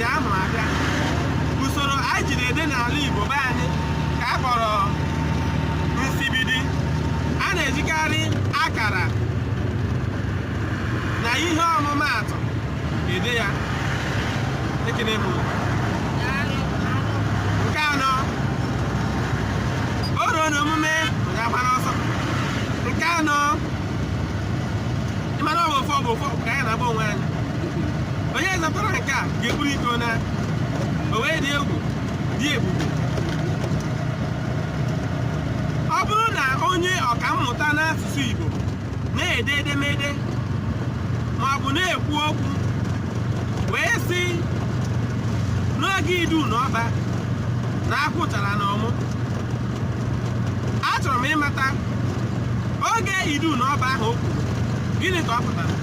ọdịdị ahụ abịa. Usoro anyị jiri ede n'ala Igbo be anyị ka a kpọrọ nsibidi. A na-ejikarị akara na ihe ọmụmaatụ ede ya. Ekene m. Nke anọ, o ruo n'omume ga-agba n'ọsọ. Nke anọ, ịmara ọ bụ ofu ka anyị na-agba onwe anyị. Onye zọtara nke a ga-eburu iko na o wee dị egwu dị ebube. Ọ bụrụ na onye ọkammụta n'asụsụ Igbo na-ede edemede ma ọ bụ na-ekwu okwu wee sị n'oge Idu n'Ọba na akwụchara n'ọmụ, achọrọ m ịmata oge Idu n'Ọba ahụ o kwuru gịnị ka ọ pụtara.